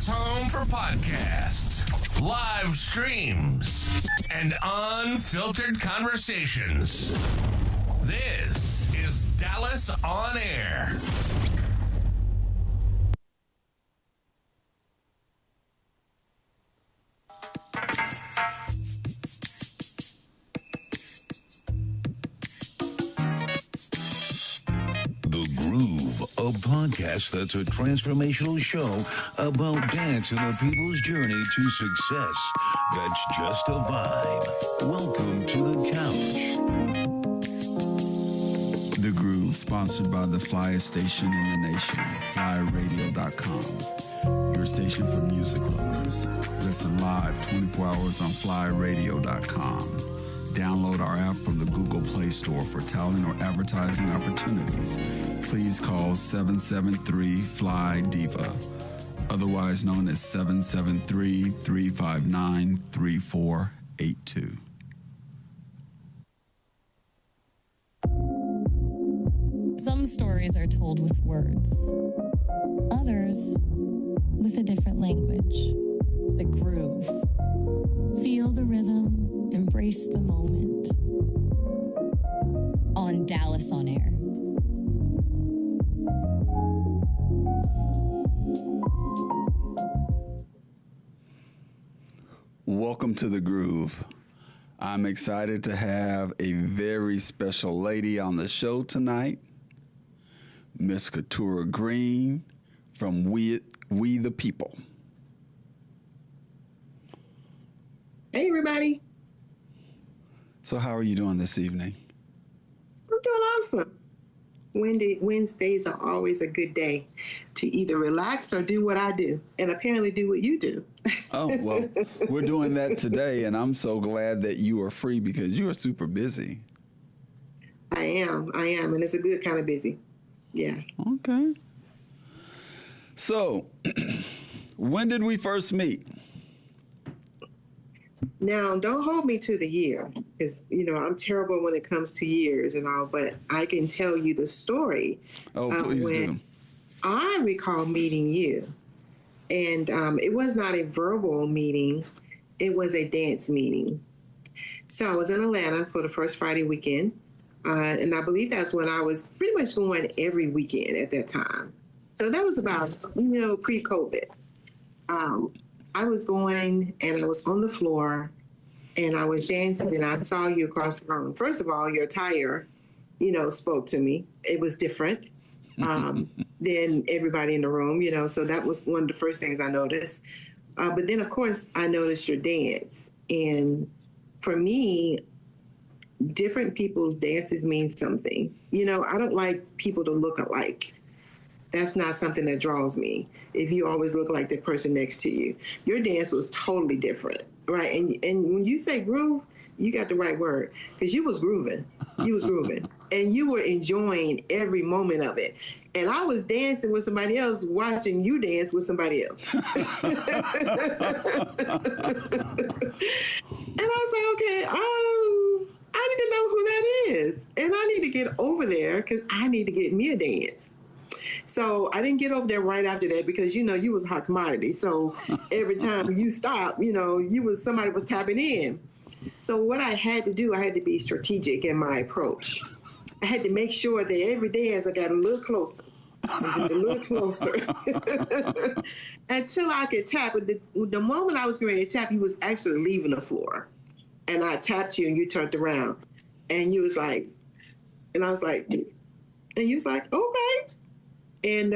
Dallas home for podcasts, live streams, and unfiltered conversations. This is Dallas On Air. The Groove, a podcast that's a transformational show about dance and the people's journey to success. That's just a vibe. Welcome to the couch. The Groove, sponsored by the flyest station in the nation, flyradio.com. Your station for music lovers. Listen live 24 hours on flyradio.com. Download our app from the Google Play Store for talent or advertising opportunities. Please call 773-FLY-DIVA, otherwise known as 773-359-3482. Some stories are told with words, others with a different language. The groove. Feel the rhythm, embrace the moment. On Dallas On Air. Welcome to The Groove. I'm excited to have a very special lady on the show tonight, Miss Katura Greene from We the People. Hey, everybody. So how are you doing this evening? I'm doing awesome. Wednesdays are always a good day to either relax or do what I do, and apparently do what you do. Oh, well, we're doing that today, and I'm so glad that you are free because you are super busy. I am, and it's a good kind of busy. Yeah. Okay. So, when did we first meet? Now, don't hold me to the year, because, I'm terrible when it comes to years and all, but I can tell you the story. Oh, please do. I recall meeting you, and it was not a verbal meeting. It was a dance meeting. So I was in Atlanta for the first Friday weekend, and I believe that's when I was pretty much going every weekend at that time. So that was about, pre-COVID. I was going and I was on the floor and I was dancing and I saw you across the room. First of all, your attire, spoke to me. It was different than everybody in the room, so that was one of the first things I noticed. But then, of course, I noticed your dance. And for me, different people's dances mean something. I don't like people to look alike. That's not something that draws me. If you always look like the person next to you, your dance was totally different, right? And when you say groove, you got the right word, because you was grooving. You was grooving, and you were enjoying every moment of it. And I was dancing with somebody else, watching you dance with somebody else. And I was like, okay, I need to know who that is, and I need to get over there because I need to get me a dance. So I didn't get over there right after that because, you was a hot commodity. So every time you stopped, somebody was tapping in. So what I had to do, I had to be strategic in my approach. I had to make sure that every dance I got a little closer, just a little closer, until I could tap. But the moment I was going to tap, you was actually leaving the floor. And I tapped you and you turned around and you was like, and I was like, and you was like, okay. And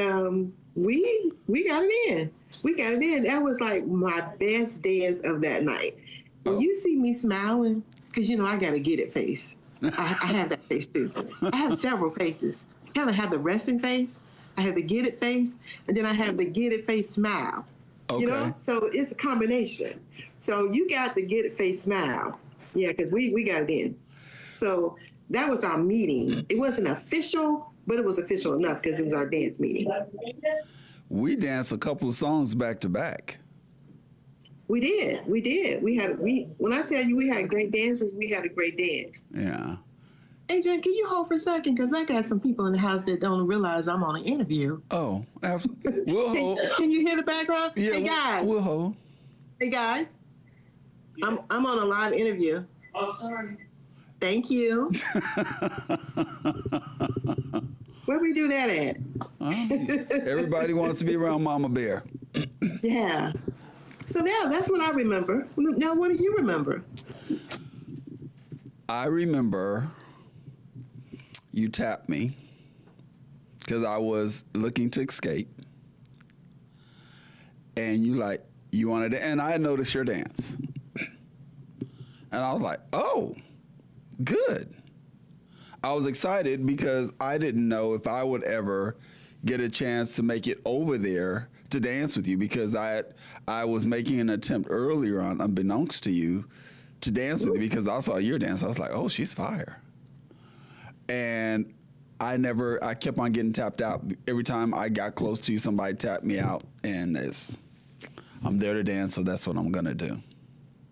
we got it in. We got it in. That was like my best dance of that night. And you see me smiling, because, I got a get it face. I have that face too. I have several faces. I kind of have the resting face. I have the get it face. And then I have the get it face smile. Okay. So it's a combination. So you got the get it face smile. Yeah, because we got it in. So that was our meeting. It wasn't official, but it was official enough because it was our dance meeting. We danced a couple of songs back to back. We did. When I tell you we had great dances, we had a great dance. Yeah. Hey, Jen, can you hold for a second? Because I got some people in the house that don't realize I'm on an interview. Oh, absolutely. We'll hold. Can you hear the background? Yeah, hey, guys. We'll hold. Hey, guys. Yeah. I'm on a live interview. Oh, sorry. Thank you. Where we do that at? Everybody wants to be around Mama Bear. Yeah. So, yeah, that's what I remember. Now, what do you remember? I remember you tapped me because I was looking to escape. And you wanted to, and I noticed your dance. And I was like, oh, good. I was excited because I didn't know if I would ever get a chance to make it over there to dance with you, because I was making an attempt earlier on, unbeknownst to you, to dance with you because I saw your dance. I was like, oh, she's fire. And I kept on getting tapped out. Every time I got close to you, somebody tapped me out, and I'm there to dance, so that's what I'm going to do.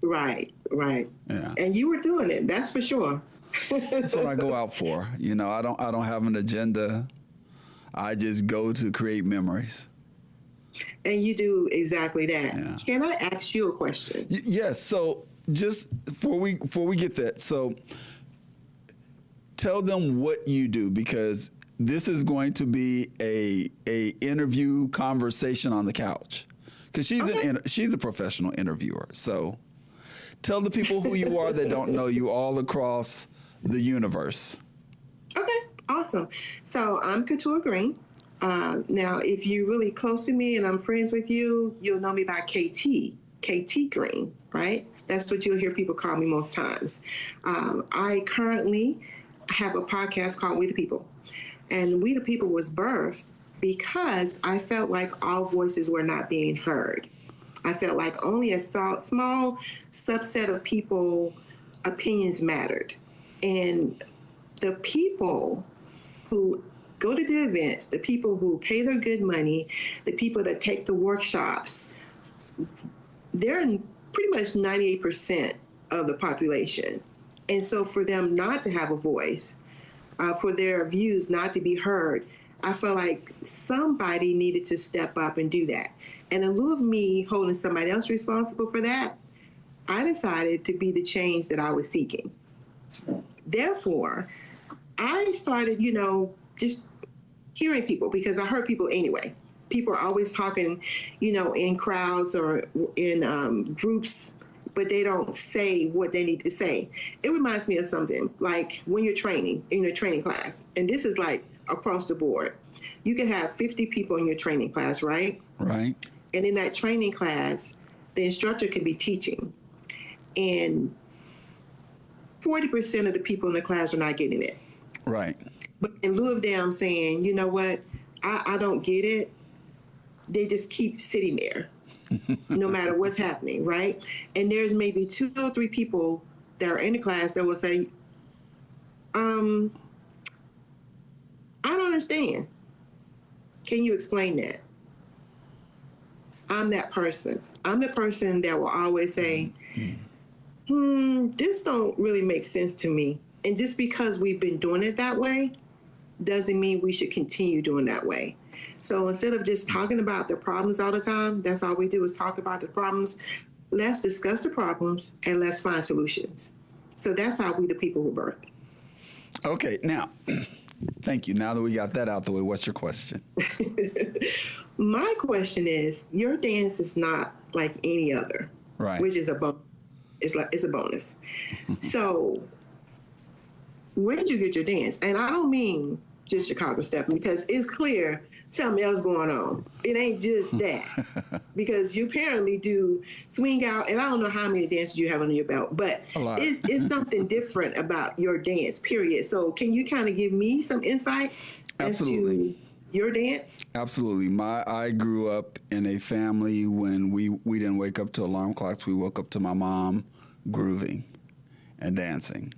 Right. Yeah. And you were doing it, that's for sure. That's what I go out for. You know, I don't have an agenda. I just go to create memories. And you do exactly that. Yeah. Can I ask you a question? Yes. So just before we get that, so tell them what you do, because this is going to be a interview conversation on the couch, because she's a professional interviewer. So tell the people who you are that don't know you all across the universe. Okay. Awesome. So I'm Katura Greene. Now, if you're really close to me and I'm friends with you, you'll know me by KT Greene, right? That's what you'll hear people call me most times. I currently have a podcast called We the People. And We the People was birthed because I felt like all voices were not being heard. I felt like only a small subset of people opinions mattered. And the people who go to the events, the people who pay their good money, the people that take the workshops, they're pretty much 98% of the population. And so for them not to have a voice, for their views not to be heard, I felt like somebody needed to step up and do that. And in lieu of me holding somebody else responsible for that, I decided to be the change that I was seeking. Therefore, I started, just hearing people, because I heard people anyway. People are always talking, in crowds or in groups, but they don't say what they need to say. It reminds me of something like when you're training in your training class, and this is like across the board. You can have 50 people in your training class, right? Right. And in that training class, the instructor can be teaching, and 40% of the people in the class are not getting it. Right. But in lieu of them saying, you know what, I don't get it, they just keep sitting there no matter what's happening, right? And there's maybe 2 or 3 people that are in the class that will say, I don't understand. Can you explain that? I'm that person. I'm the person that will always say, this don't really make sense to me. And just because we've been doing it that way doesn't mean we should continue doing that way. So instead of just talking about the problems all the time, that's all we do is talk about the problems. Let's discuss the problems and let's find solutions. So that's how We the People were birthed. Okay, now, thank you. Now that we got that out the way, what's your question? My question is, your dance is not like any other, right? Which is a bonus. It's a bonus. So where did you get your dance? And I don't mean just Chicago stepping, because it's clear something else going on. It ain't just that. Because you apparently do swing out, and I don't know how many dances you have under your belt, but it's something different about your dance, period. So can you kind of give me some insight as to your dance? Absolutely. I grew up in a family when we didn't wake up to alarm clocks. We woke up to my mom grooving and dancing.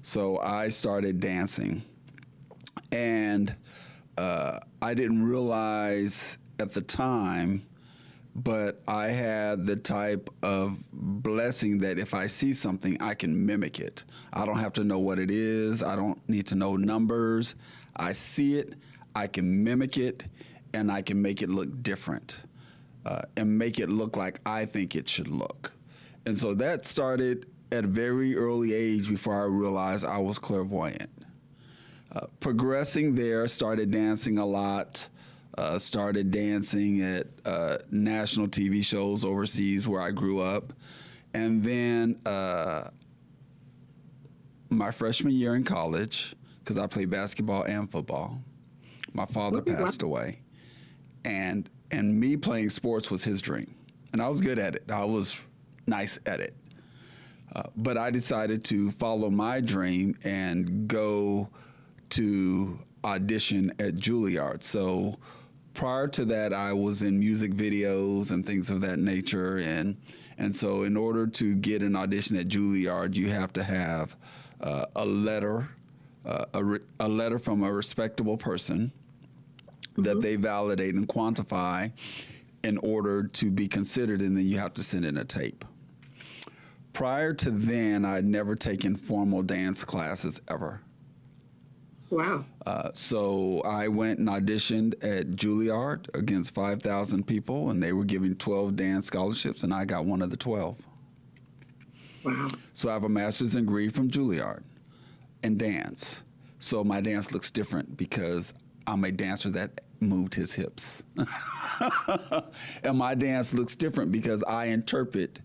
So I started dancing, and I didn't realize at the time but I had the type of blessing that if I see something, I can mimic it. I don't have to know what it is. I don't need to know numbers. I see it, I can mimic it, and I can make it look different and make it look like I think it should look. And so that started at a very early age before I realized I was clairvoyant. Progressing there, started dancing a lot. Started dancing at national TV shows overseas where I grew up. And then my freshman year in college, because I played basketball and football, my father passed away. And me playing sports was his dream. And I was good at it. I was nice at it. But I decided to follow my dream and go to audition at Juilliard. So prior to that, I was in music videos and things of that nature. And so in order to get an audition at Juilliard, you have to have a letter from a respectable person that they validate and quantify in order to be considered, and then you have to send in a tape. Prior to then, I'd never taken formal dance classes ever. Wow. So I went and auditioned at Juilliard against 5,000 people, and they were giving 12 dance scholarships, and I got one of the 12. Wow. So I have a master's degree from Juilliard in dance. So my dance looks different because I'm a dancer that moved his hips. And my dance looks different because I interpret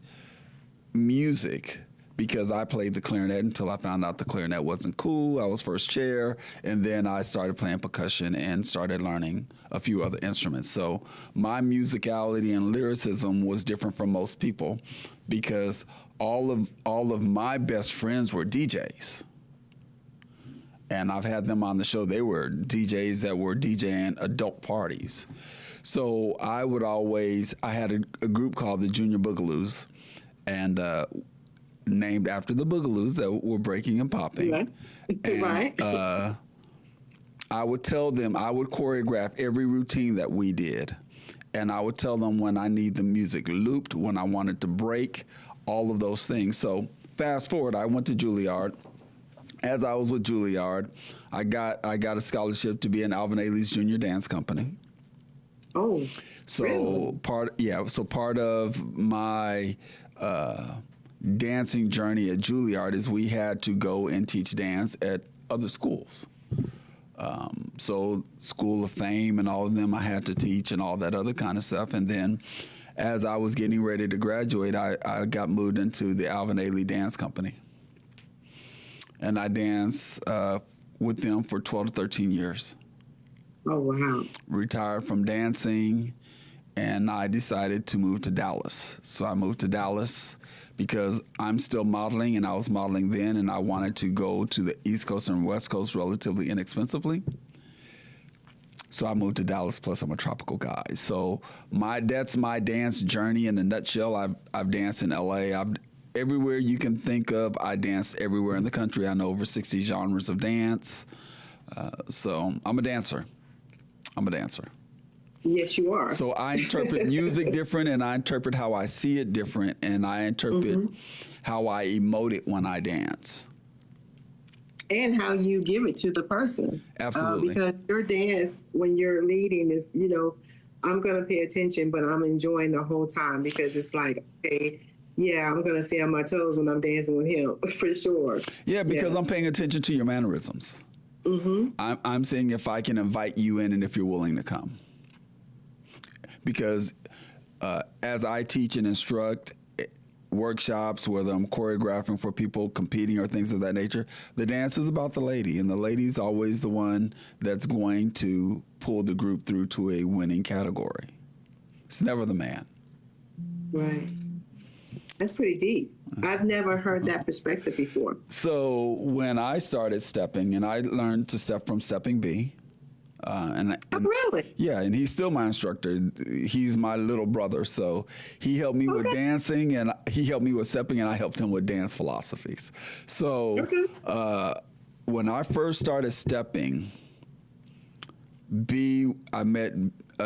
music, because I played the clarinet until I found out the clarinet wasn't cool. I was first chair, and then I started playing percussion and started learning a few other instruments. So my musicality and lyricism was different from most people because all of my best friends were DJs. And I've had them on the show. They were DJs that were DJing adult parties. So I had a group called the Junior Boogaloos, and named after the Boogaloos that were breaking and popping. Right. And, Right. I would tell them, I would choreograph every routine that we did. And I would tell them when I need the music looped, when I wanted to break, all of those things. So fast forward, I went to Juilliard. As I was with Juilliard, I got a scholarship to be in Alvin Ailey's Junior Dance Company. Oh, So really? part of my dancing journey at Juilliard is we had to go and teach dance at other schools. So School of Fame and all of them I had to teach and all that other kind of stuff. And then as I was getting ready to graduate, I got moved into the Alvin Ailey Dance Company. And I danced with them for 12 to 13 years. Oh, wow. Retired from dancing, and I decided to move to Dallas. So I moved to Dallas because I'm still modeling, and I was modeling then, and I wanted to go to the East Coast and West Coast relatively inexpensively. So I moved to Dallas, plus I'm a tropical guy. So that's my dance journey in a nutshell. I've danced in L.A., everywhere you can think of. I danced everywhere in the country. I know over 60 genres of dance. So I'm a dancer. Yes, you are. So I interpret music different, and I interpret how I see it different, and I interpret how I emote it when I dance. And how you give it to the person. Absolutely. Because your dance, when you're leading, is, I'm going to pay attention, but I'm enjoying the whole time because it's like, okay, yeah, I'm going to stay on my toes when I'm dancing with him, for sure. Yeah, because I'm paying attention to your mannerisms. I'm seeing if I can invite you in and if you're willing to come. Because as I teach and instruct workshops, whether I'm choreographing for people competing or things of that nature, the dance is about the lady, and the lady's always the one that's going to pull the group through to a winning category. It's never the man. Right. That's pretty deep. I've never heard that perspective before. So when I started stepping, and I learned to step from stepping B. And really? Yeah, and he's still my instructor. He's my little brother. So he helped me with dancing, and he helped me with stepping, and I helped him with dance philosophies. So when I first started stepping, B, I met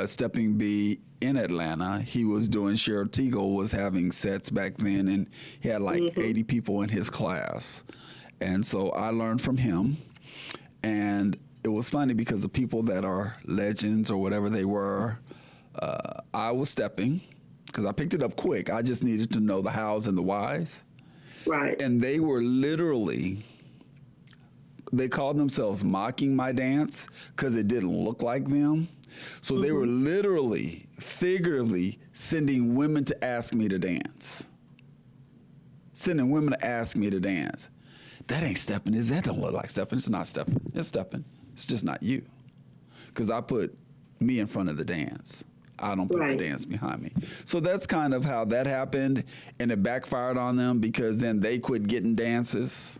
Stepping Bee in Atlanta. He was doing, Cheryl Teagle was having sets back then, and he had like 80 people in his class. And so I learned from him. And it was funny because the people that are legends or whatever they were, I was stepping because I picked it up quick. I just needed to know the hows and the whys. Right. And they were literally, they called themselves mocking my dance because it didn't look like them. So they were literally, figuratively sending women to ask me to dance. Sending women to ask me to dance. That ain't stepping. That don't look like stepping. It's not stepping. It's stepping. It's just not you. Because I put me in front of the dance. I don't put the dance behind me. So that's kind of how that happened. And it backfired on them because then they quit getting dances.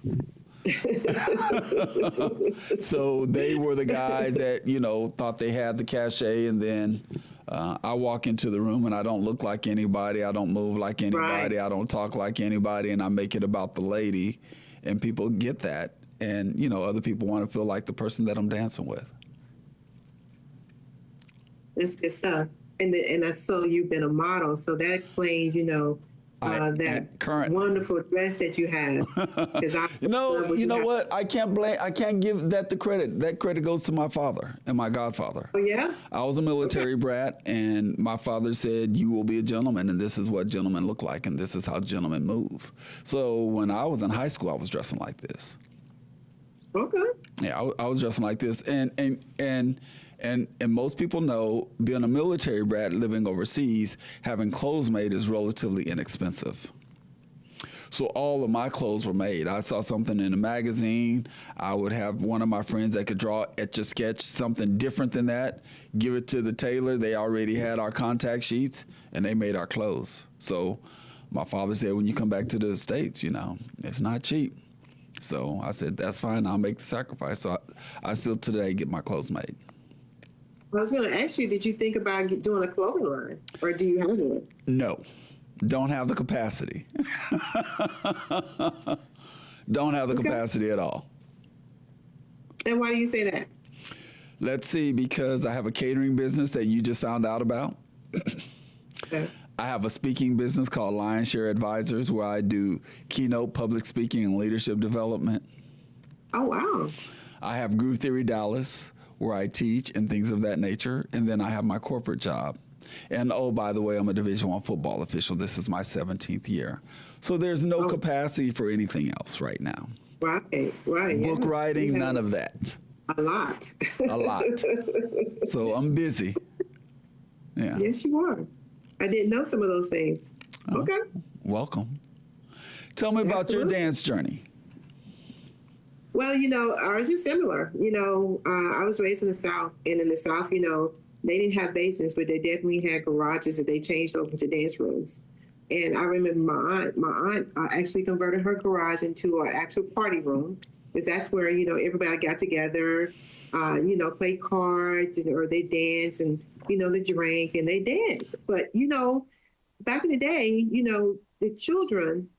So they were the guys that, you know, thought they had the cachet, and then I walk into the room and I don't look like anybody, I don't move like anybody, I don't talk like anybody, and I make it about the lady, and people get that, and you know, other people want to feel like the person that I'm dancing with. That's good stuff. And I saw you've been a model, so that explains, you know, that wonderful dress that you have. You know what? I can't give that the credit. That credit goes to my father and my godfather. Oh yeah. I was a military brat, and my father said, "You will be a gentleman, and this is what gentlemen look like, and this is how gentlemen move." So when I was in high school, I was dressing like this. Okay. Yeah, I was dressing like this, and most people know, being a military brat living overseas, having clothes made is relatively inexpensive. So all of my clothes were made. I saw something in a magazine. I would have one of my friends that could draw, etch a sketch, something different than that, give it to the tailor. They already had our contact sheets, and they made our clothes. So my father said, when you come back to the States, you know, it's not cheap. So I said, that's fine. I'll make the sacrifice. So I still today get my clothes made. I was going to ask you, did you think about doing a clothing line, or do you have one? No, don't have the capacity. Don't have the capacity at all. And why do you say that? Let's see, because I have a catering business that you just found out about. Okay. I have a speaking business called Lion Share Advisors, where I do keynote public speaking and leadership development. Oh, wow. I have Groove Theory Dallas, where I teach and things of that nature. And then I have my corporate job. And oh, by the way, I'm a Division I football official. This is my 17th year. So there's no capacity for anything else right now. Right. Book writing, none of that. A lot. A lot. So I'm busy. Yeah. Yes, you are. I didn't know some of those things. Oh, okay. Welcome. Tell me about your dance journey. Well, you know, ours is similar. You know, I was raised in the South, and in the South, you know, they didn't have basements, but they definitely had garages that they changed over to dance rooms. And I remember my aunt actually converted her garage into an actual party room, because that's where, you know, everybody got together, you know, played cards, or they danced, and, you know, they drank and they danced. But, you know, back in the day, you know, the children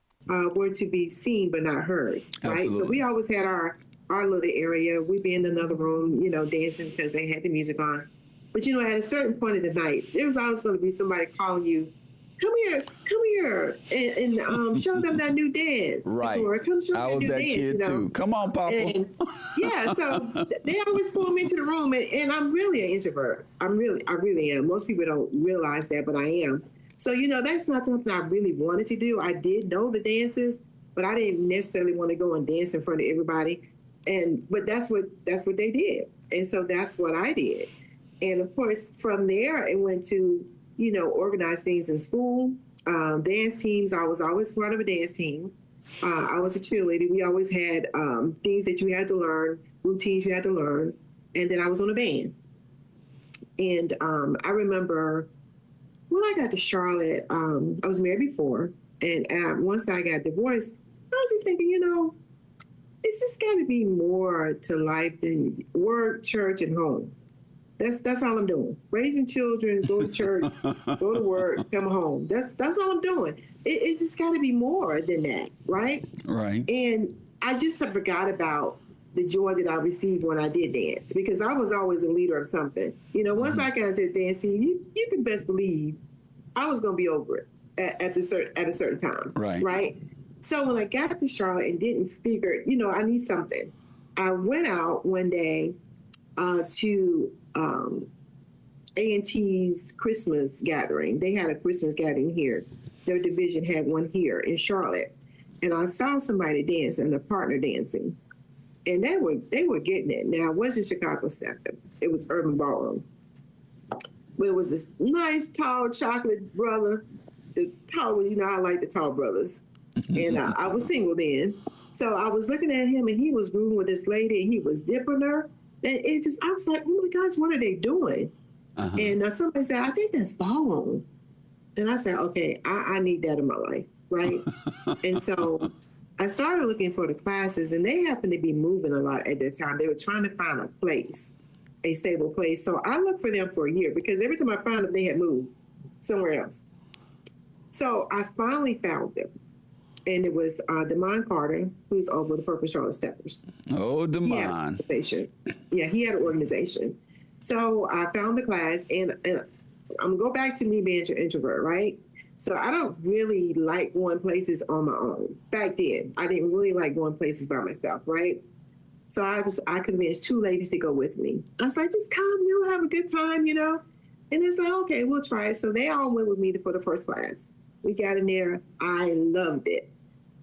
were to be seen but not heard, right? Absolutely. So we always had our little area. We'd be in another room, you know, dancing because they had the music on. But, you know, at a certain point of the night, there was always going to be somebody calling you, come here, and show them that new dance. Right. Or come show I them was that that new dance, kid you know? too. Come on, Papa. And, yeah, so they always pull me into the room, and I'm really an introvert. I really am. Most people don't realize that, but I am. So, you know, that's not something I really wanted to do. I did know the dances, but I didn't necessarily want to go and dance in front of everybody. But that's what they did. And so that's what I did. And of course, from there, it went to, you know, organize things in school, dance teams. I was always part of a dance team. I was a cheerleader. We always had things that you had to learn, routines you had to learn. And then I was on a band. And I remember when I got to Charlotte, I was married before. And once I got divorced, I was just thinking, you know, it's just got to be more to life than work, church, and home. That's all I'm doing. Raising children, go to church, go to work, come home. That's all I'm doing. It's just got to be more than that, right? Right. And I just forgot about the joy that I received when I did dance, because I was always a leader of something. You know, once I got into dancing, you can best believe I was going to be over it at a certain time. Right. So when I got to Charlotte and didn't figure, you know, I need something, I went out one day to A&T's Christmas gathering. They had a Christmas gathering here. Their division had one here in Charlotte. And I saw somebody dancing, a partner dancing. And they were getting it. Now, it wasn't Chicago step. It was Urban Ballroom. But it was this nice, tall, chocolate brother. The tall, you know, I like the tall brothers. And I was single then. So I was looking at him, and he was grooving with this lady, and he was dipping her. And I was like, oh my gosh, what are they doing? And somebody said, I think that's ballroom. And I said, okay, I need that in my life, right? And so I started looking for the classes, and they happened to be moving a lot at that time. They were trying to find a place, a stable place. So I looked for them for a year, because every time I found them, they had moved somewhere else. So I finally found them. And it was Damon Carter, who's over the Purple Charlotte Steppers. Oh, Damon. Yeah, he had an organization. So I found the class, and I'm going to go back to me being an introvert, right? So I don't really like going places on my own. Back then, I didn't really like going places by myself, right? So I convinced two ladies to go with me. I was like, just come, you'll have a good time, you know? And it's like, okay, we'll try it. So they all went with me for the first class. We got in there. I loved it.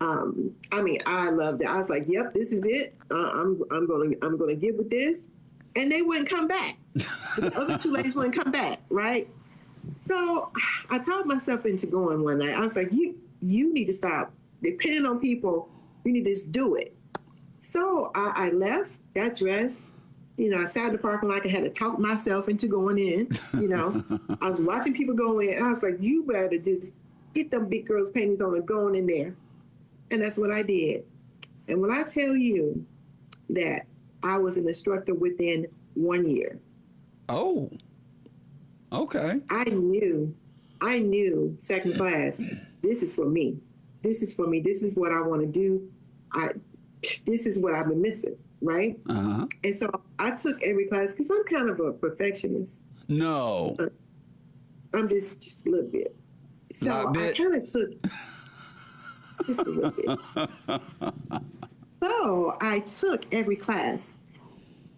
I loved it. I was like, yep, this is it. I'm gonna get with this. And they wouldn't come back. The other two ladies wouldn't come back, right? So I talked myself into going one night. I was like, you need to stop depending on people. You need to just do it. So I left, got dressed. You know, I sat in the parking lot. I had to talk myself into going in. You know, I was watching people go in, and I was like, you better just get them big girls' panties on and going in there. And that's what I did. And when I tell you that I was an instructor within 1 year. Oh, okay. I knew second class, this is for me. This is for me. This is what I want to do. This is what I've been missing, right? And so I took every class, because I'm kind of a perfectionist. No. I'm just a little bit. So I kind of took just a little bit. So I took every class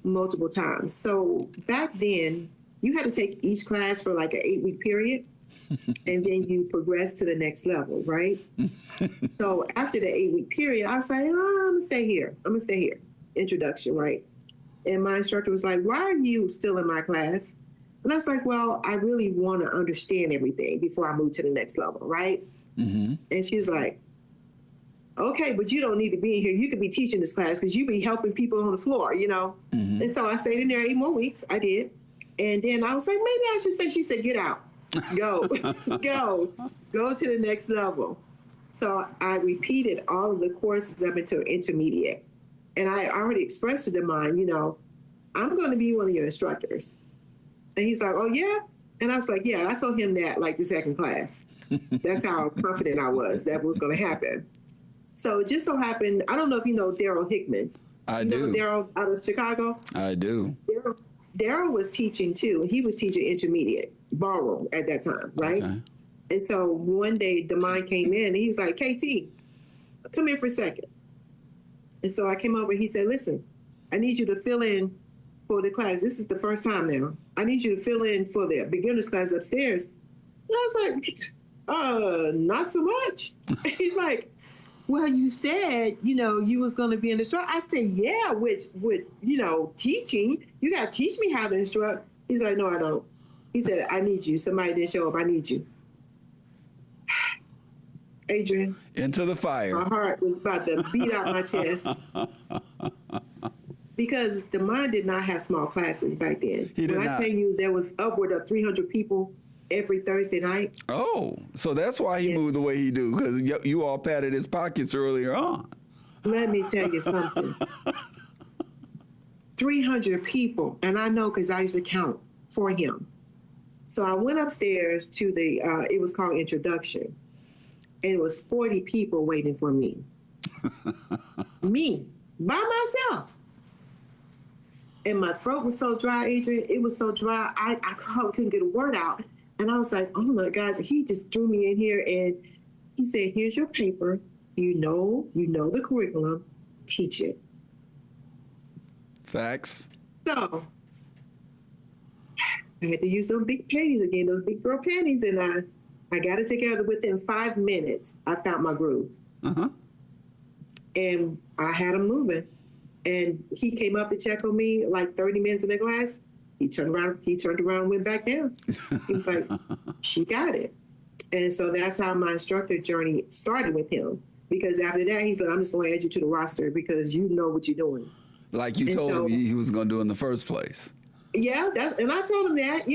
multiple times. So back then, you had to take each class for like an 8-week period, and then you progress to the next level, right? So after the 8-week period, I was like, oh, I'm gonna stay here. Introduction, right? And my instructor was like, why are you still in my class? And I was like, well, I really want to understand everything before I move to the next level, right? And she was like, okay, but you don't need to be in here. You could be teaching this class, because you be helping people on the floor, you know? And so I stayed in there 8 more weeks. I did. And then I was like, maybe I should stay. She said, get out. Go. Go to the next level. So I repeated all of the courses up until intermediate. And I already expressed to Damon, you know, I'm going to be one of your instructors. And he's like, oh, yeah? And I was like, yeah. I told him that like the second class. That's how confident I was that was going to happen. So it just so happened, I don't know if you know Daryl Hickman. I do. Daryl out of Chicago? I do. Daryl was teaching too. He was teaching intermediate ballroom at that time, right? Okay. And so one day Damon came in and he's like, KT, come here for a second. And so I came over and he said, listen, I need you to fill in for the class. This is the first time now. I need you to fill in for the beginner's class upstairs. And I was like, not so much. He's like, well, you said, you know, you was going to be an instructor. I said, yeah, with, you know, teaching. You got to teach me how to instruct. He's like, no, I don't. He said, I need you. Somebody didn't show up. I need you. Adrian. Into the fire. My heart was about to beat out my chest. Because Damon did not have small classes back then. When I tell you there was upward of 300 people every Thursday night. Oh, so that's why he moved the way he do, because you all patted his pockets earlier on. Let me tell you something. 300 people, and I know because I used to count for him. So I went upstairs to the, it was called introduction, and it was 40 people waiting for me. Me, by myself. And my throat was so dry, Adrian. It was so dry, I couldn't get a word out. And I was like, oh my gosh. He just threw me in here and he said, here's your paper. You know the curriculum. Teach it. Facts. So I had to use those big panties again, those big girl panties. And I got it together within 5 minutes. I found my groove. Uh-huh. And I had him moving. And he came up to check on me like 30 minutes in the class. He turned around and went back down. He was like, she got it. And so that's how my instructor journey started with him. Because after that, he said, I'm just going to add you to the roster because you know what you're doing. Like you told him he was going to do in the first place. Yeah, and I told him that,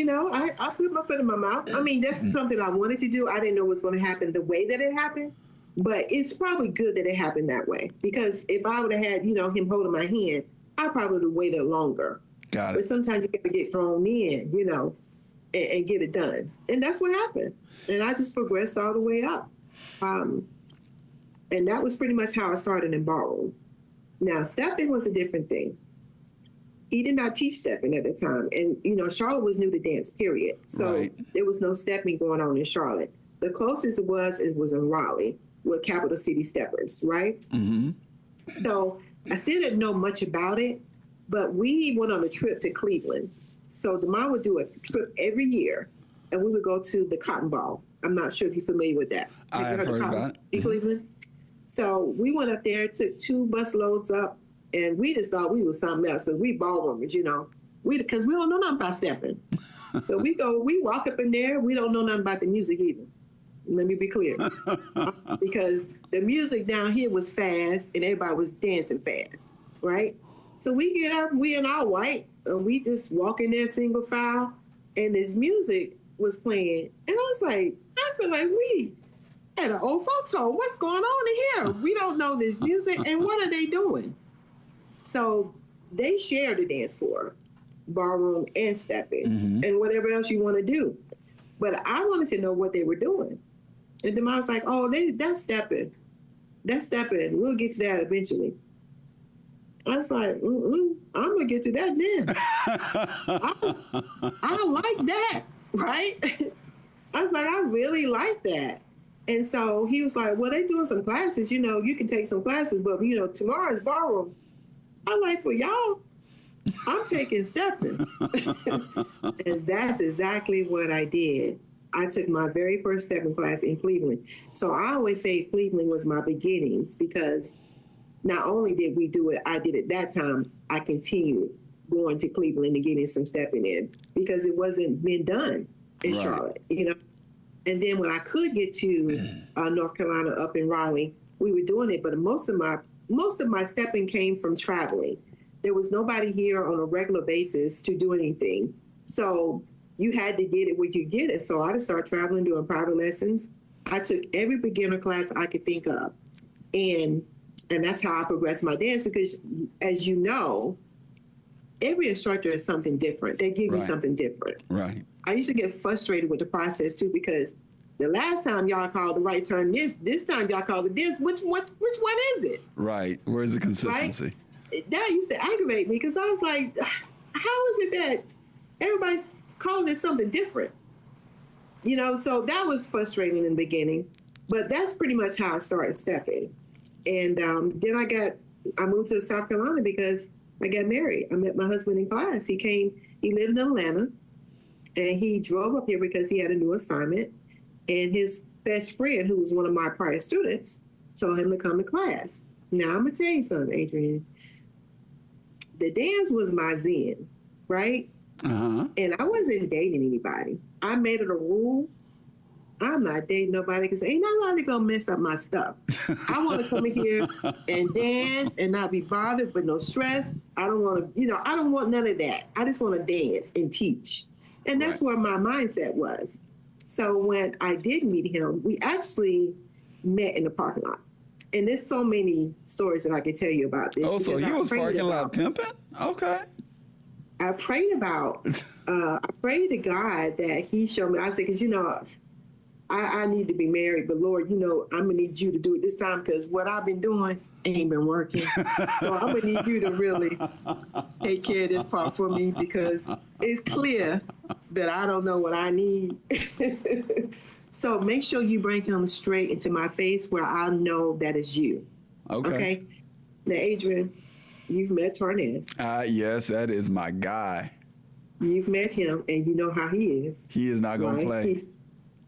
I put my foot in my mouth. I mean, that's something I wanted to do. I didn't know what's going to happen the way that it happened. But it's probably good that it happened that way. Because if I would have had, him holding my hand, I probably would have waited longer. Got it. But sometimes you got to get thrown in, and get it done. And that's what happened. And I just progressed all the way up. And that was pretty much how I started in ballroom. Now, stepping was a different thing. He did not teach stepping at the time. And, Charlotte was new to dance, period. So There was no stepping going on in Charlotte. The closest it was in Raleigh with Capital City Steppers, right? Mm-hmm. So I still didn't know much about it, but we went on a trip to Cleveland. So DeMond would do a trip every year, and we would go to the Cotton Ball. I'm not sure if you're familiar with that. I have heard about it. In Cleveland? So we went up there, took 2 bus loads up, and we just thought we was something else because we ballroomers, because we don't know nothing about stepping. So we walk up in there, we don't know nothing about the music either. Let me be clear. Because the music down here was fast and everybody was dancing fast, right? So we get up, we in our white, and we just walk in there single file, and this music was playing. And I was like, I feel like we at an old folks home. What's going on in here? We don't know this music, and what are they doing? So they share the dance floor, ballroom and stepping, and whatever else you want to do. But I wanted to know what they were doing. And then I was like, oh, that's stepping. That's stepping. We'll get to that eventually. I was like, I'm going to get to that then. I like that, right? I was like, I really like that. And so he was like, well, they're doing some classes. You can take some classes, but, tomorrow's ballroom. I'm like, for y'all, I'm taking stepping. And that's exactly what I did. I took my very first stepping class in Cleveland. So I always say Cleveland was my beginnings because not only did we do it, I did it that time, I continued going to Cleveland and getting some stepping in because it wasn't being done in Charlotte, And then when I could get to North Carolina up in Raleigh, we were doing it, but most of my stepping came from traveling. There was nobody here on a regular basis to do anything. So you had to get it where you get it. So I just started traveling, doing private lessons. I took every beginner class I could think of. And that's how I progressed my dance because, as you know, every instructor is something different. They give you something different. Right. I used to get frustrated with the process, too, because the last time y'all called the right turn this time y'all called it this. Which one is it? Right. Where's the consistency? Right? That used to aggravate me because I was like, how is it that everybody's calling it something different? So that was frustrating in the beginning. But that's pretty much how I started stepping. And then I moved to South Carolina because I got married. I met my husband in class. He lived in Atlanta, and he drove up here because he had a new assignment. And his best friend, who was one of my prior students, told him to come to class. Now, I'm going to tell you something, Adrian. The dance was my zen, right? Uh-huh. And I wasn't dating anybody. I made it a rule. I'm not dating nobody because ain't nobody going to mess up my stuff. I want to come in here and dance and not be bothered, but no stress. I don't want to, I don't want none of that. I just want to dance and teach. And that's where my mindset was. So when I did meet him, we actually met in the parking lot. And there's so many stories that I could tell you about this. Oh, so he was parking lot pimping? Okay. I prayed to God that he showed me. I said, because, I need to be married, but Lord, I'm going to need you to do it this time because what I've been doing ain't been working. So I'm going to need you to really take care of this part for me because it's clear that I don't know what I need. So make sure you bring him straight into my face where I know that is you. Okay? Now, Adrian, you've met Tarnez. Yes, that is my guy. You've met him, and you know how he is. He is not going to play.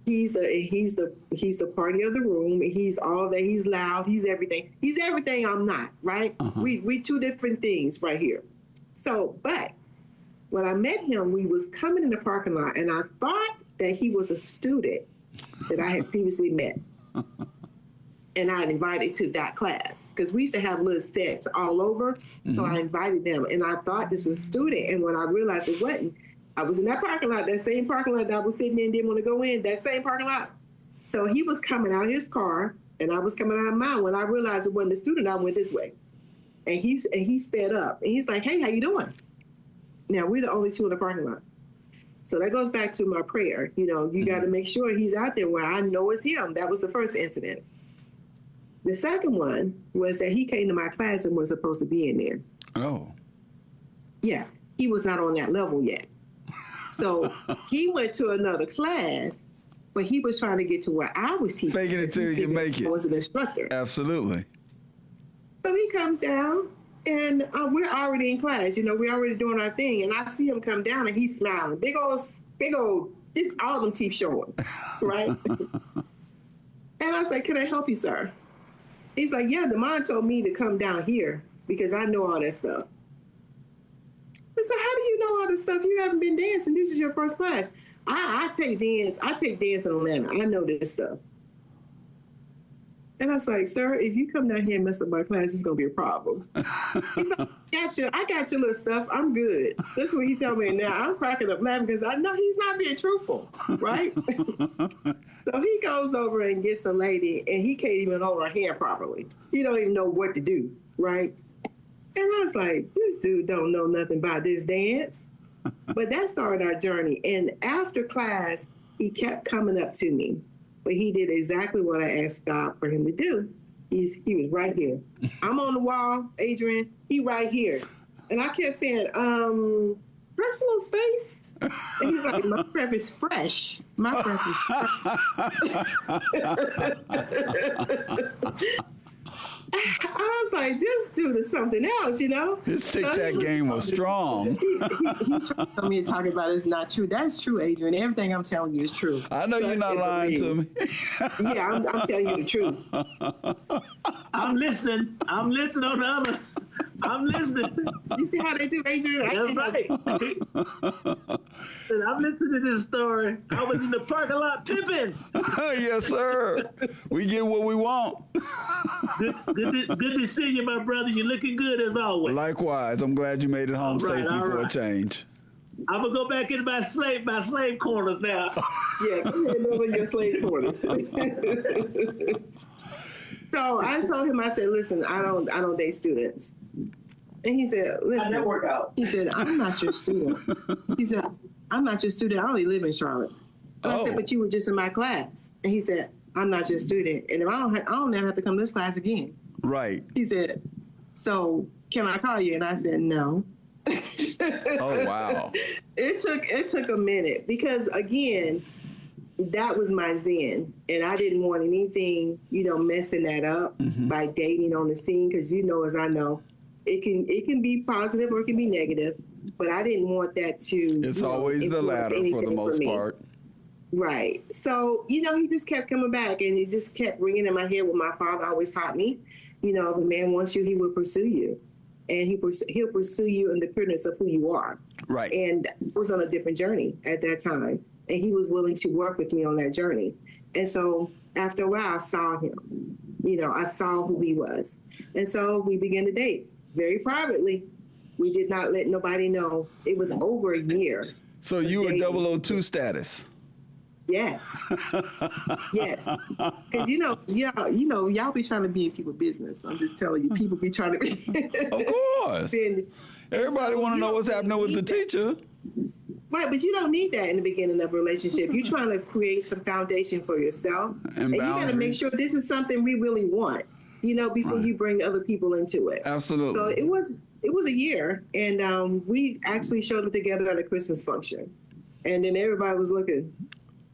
He's the party of the room. He's all that. He's loud. He's everything. He's everything I'm not, right? We two different things right here. So, but when I met him, we was coming in the parking lot, and I thought that he was a student that I had previously met. And I invited to that class because we used to have little sets all over. So I invited them, and I thought this was a student. And when I realized it wasn't, I was in that parking lot, that same parking lot that I was sitting in, didn't want to go in, that same parking lot. So he was coming out of his car, and I was coming out of mine. When I realized it wasn't a student, I went this way. And he sped up. And he's like, hey, how you doing? Now, we're the only two in the parking lot. So that goes back to my prayer. You got to make sure he's out there where I know it's him. That was the first incident. The second one was that he came to my class and was supposed to be in there. Oh. Yeah, he was not on that level yet. So he went to another class, but he was trying to get to where I was teaching. Faking it till you make it. I was an instructor. Absolutely. So he comes down, and we're already in class. We're already doing our thing. And I see him come down, and he's smiling. Big old, this all them teeth showing, right? And I was like, can I help you, sir? He's like, yeah, the mom told me to come down here because I know all that stuff. I said, how do you know all this stuff? You haven't been dancing. This is your first class. I take dance. I take dance in Atlanta. I know this stuff. And I was like, sir, if you come down here and mess up my class, it's going to be a problem. He's like, I got your little stuff. I'm good. That's what he told me. Now I'm cracking up laughing because I know he's not being truthful, right? So he goes over and gets a lady, and he can't even hold her hair properly. He don't even know what to do, right? And I was like, this dude don't know nothing about this dance. But that started our journey. And after class, he kept coming up to me. But he did exactly what I asked God for him to do. He was right here. I'm on the wall, Adrian. He right here. And I kept saying, personal space? And he's like, my breath is fresh. My breath is fresh. I was like, this dude is something else, His tic-tac game was strong. He's trying to tell me to talk about it's not true. That's true, Adrian. Everything I'm telling you is true. I know you're not lying to me. Yeah, I'm telling you the truth. I'm listening. I'm listening on the other. I'm listening. You see how they do, Adrian? That's right. And I'm listening to this story. I was in the parking lot pimping. Yes, sir. We get what we want. Good to see you, my brother. You're looking good as always. Likewise. I'm glad you made it home safely for a change. I'm gonna go back into my slave corners now. Yeah, go ahead over your slave quarters. So I told him, I said, listen, I don't date students. And he said, listen. How'd that work out? He said, I'm not your student. He said, I'm not your student. I only live in Charlotte. And I said, but you were just in my class. And he said, I'm not your student. And if I don't never have to come to this class again. Right. He said, so can I call you? And I said, no. Oh, wow. It took a minute because, again, that was my zen, and I didn't want anything, messing that up by dating on the scene, because as I know, it can be positive or it can be negative, but I didn't want that to. It's always the latter for the most part. Right. So he just kept coming back, and it just kept ringing in my head what my father always taught me. If a man wants you, he will pursue you, and he'll pursue you in the pureness of who you are. Right. And I was on a different journey at that time. And he was willing to work with me on that journey. And so after a while, I saw him. I saw who he was. And so we began to date very privately. We did not let nobody know. It was over a year. So you were 002 status? Yes. Yes. Because, y'all be trying to be in people's business. I'm just telling you, people be trying to be. Of course. Everybody want to know what's happening with the teacher. Right, but you don't need that in the beginning of a relationship. You're trying to create some foundation for yourself. And you got to make sure this is something we really want, before you bring other people into it. Absolutely. So it was a year, and we actually showed up together at a Christmas function. And then everybody was looking.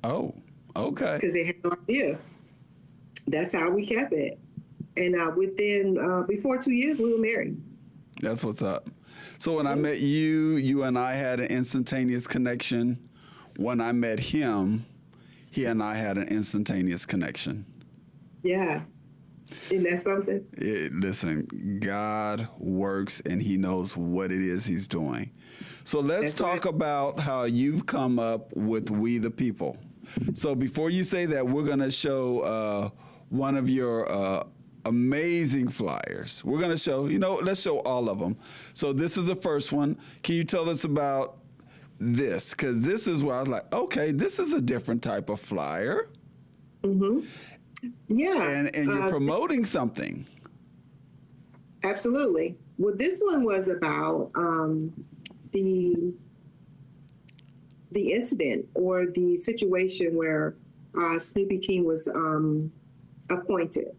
Oh, okay. Because they had no idea. That's how we kept it. And before 2 years, we were married. That's what's up. So when I met you and I had an instantaneous connection. When I met him, he and I had an instantaneous connection. Yeah. Isn't that something? Listen, God works and he knows what it is he's doing. So let's talk about how you've come up with We the People. So before you say that, we're going to show one of your amazing flyers. We're going to show, let's show all of them. So this is the first one. Can you tell us about this? Because this is where I was like, okay, this is a different type of flyer. Mm-hmm. Yeah. And you're promoting something. Absolutely. Well, this one was about the incident or the situation where Snoopy King was appointed.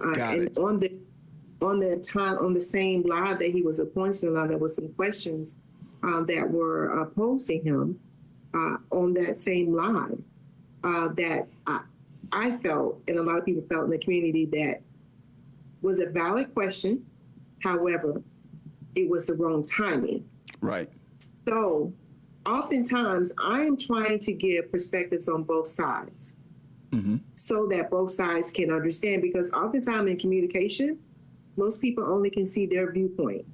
And on the same live that he was appointed on, there was some questions that were posed to him on that same live that I felt, and a lot of people felt in the community, that was a valid question. However, it was the wrong timing. Right. So oftentimes I am trying to give perspectives on both sides. Mm-hmm. So that both sides can understand, because oftentimes in communication, most people only can see their viewpoint.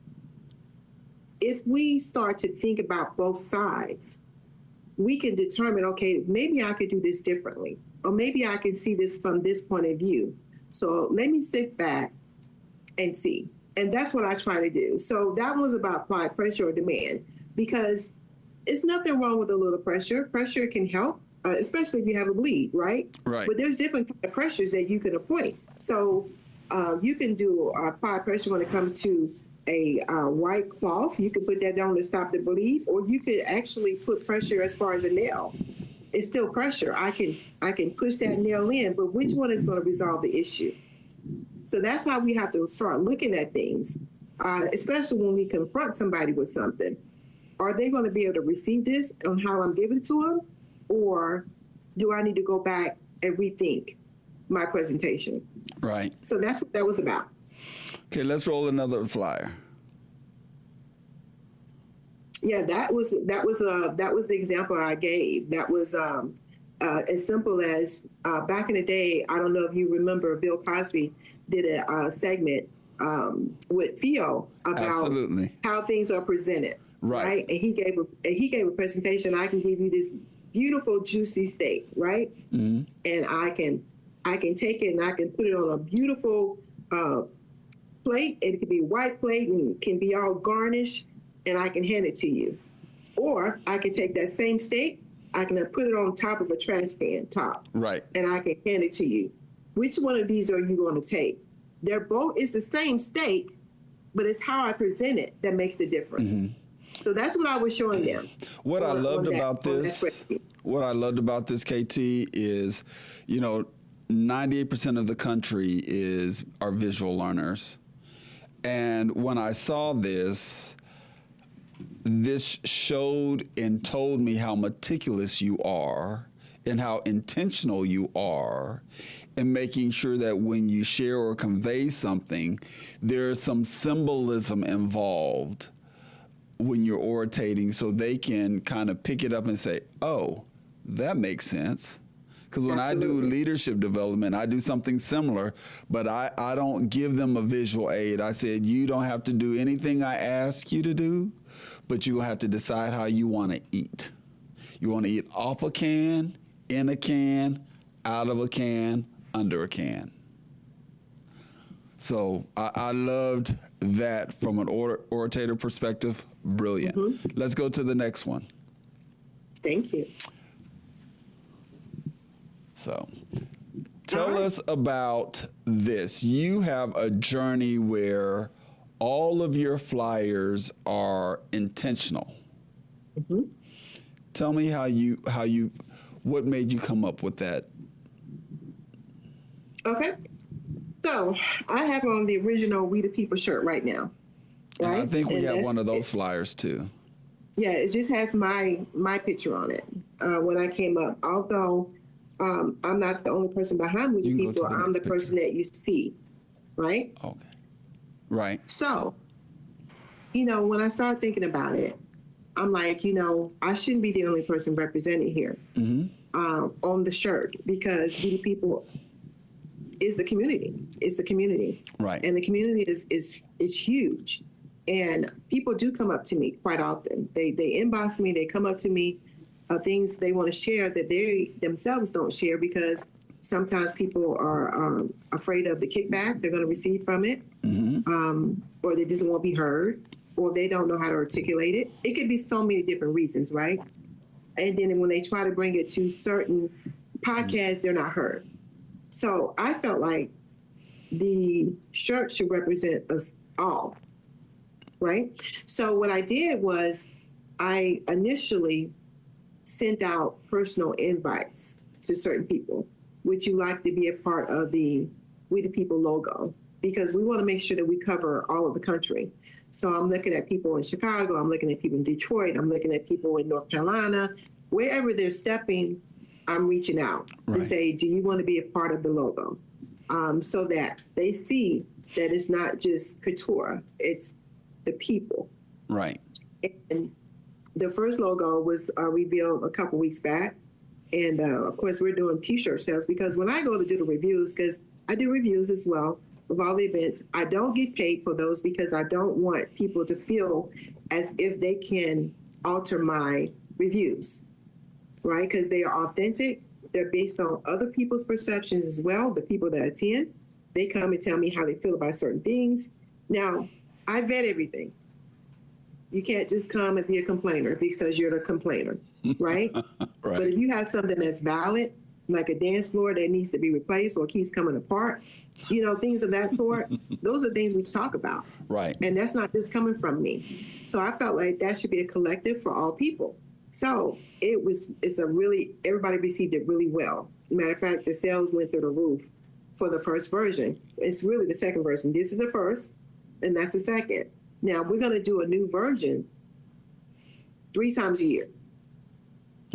If we start to think about both sides, we can determine, okay, maybe I could do this differently, or maybe I can see this from this point of view. So let me sit back and see. And that's what I try to do. So that was about applied pressure or demand, because it's nothing wrong with a little pressure. Pressure can help. Especially if you have a bleed, right? Right. But there's different kind of pressures that you can appoint. So you can do applied pressure when it comes to a white cloth. You can put that down to stop the bleed, or you could actually put pressure as far as a nail. It's still pressure. I can push that nail in, but which one is going to resolve the issue? So that's how we have to start looking at things, especially when we confront somebody with something. Are they going to be able to receive this on how I'm giving it to them? Or do I need to go back and rethink my presentation? Right. So that's what that was about. Okay, let's roll another flyer. Yeah, that was the example I gave. That was as simple as back in the day. I don't know if you remember, Bill Cosby did a segment with Theo about Absolutely. how things are presented. Right. And he gave a presentation. I can give you this beautiful juicy steak, right? Mm-hmm. And I can take it and I can put it on a beautiful plate. It could be a white plate and it can be all garnished, and I can hand it to you. Or I can take that same steak, I can put it on top of a trash can top. Right. And I can hand it to you. Which one of these are you going to take? They're both, it's the same steak, but it's how I present it that makes the difference. Mm-hmm. So that's what I was showing them. What I loved about this, KT, is, 98% of the country are visual learners. And when I saw this showed and told me how meticulous you are and how intentional you are in making sure that when you share or convey something, there's some symbolism involved when you're orating, so they can kind of pick it up and say, oh, that makes sense. Because when Absolutely. I do leadership development, I do something similar, but I don't give them a visual aid. I said, you don't have to do anything I ask you to do, but you'll have to decide how you want to eat. You want to eat off a can, in a can, out of a can, under a can. So I loved that from an orator perspective. Brilliant. Mm-hmm. Let's go to the next one. Thank you. So tell us about this. You have a journey where all of your flyers are intentional. Mm-hmm. Tell me what made you come up with that? Okay. So I have on the original We the People shirt right now. And Right? I think we And have one of those flyers too. Yeah, it just has my picture on it when I came up. Although I'm not the only person behind We the People, I'm the person that you see, right? Okay. Right. So, when I started thinking about it, I'm like, I shouldn't be the only person represented here on the shirt, because We the People is the community. It's the community. Right. And the community is huge. And people do come up to me quite often. They inbox me, they come up to me, things they want to share that they themselves don't share, because sometimes people are afraid of the kickback they're going to receive from it, or they just won't be heard, or they don't know how to articulate it. It could be so many different reasons, right? And then when they try to bring it to certain podcasts, they're not heard. So I felt like the shirt should represent us all. Right? So what I did was I initially sent out personal invites to certain people. Would you like to be a part of the We the People logo? Because we want to make sure that we cover all of the country. So I'm looking at people in Chicago, I'm looking at people in Detroit, I'm looking at people in North Carolina. Wherever they're stepping, I'm reaching out to say, do you want to be a part of the logo? So that they see that it's not just Katura, it's the people. Right. And the first logo was revealed a couple weeks back. And of course, we're doing t-shirt sales, because when I go to do the reviews, because I do reviews as well of all the events, I don't get paid for those, because I don't want people to feel as if they can alter my reviews, right? Because they are authentic. They're based on other people's perceptions as well, the people that attend. They come and tell me how they feel about certain things. Now, I vet everything. You can't just come and be a complainer because you're the complainer, right? Right. But if you have something that's valid, like a dance floor that needs to be replaced or keeps coming apart, things of that sort, those are things we talk about. Right. And that's not just coming from me. So I felt like that should be a collective for all people. So everybody received it really well. Matter of fact, the sales went through the roof for the first version. It's really the second version. This is the first, and that's the second. Now, we're going to do a new version 3 times a year.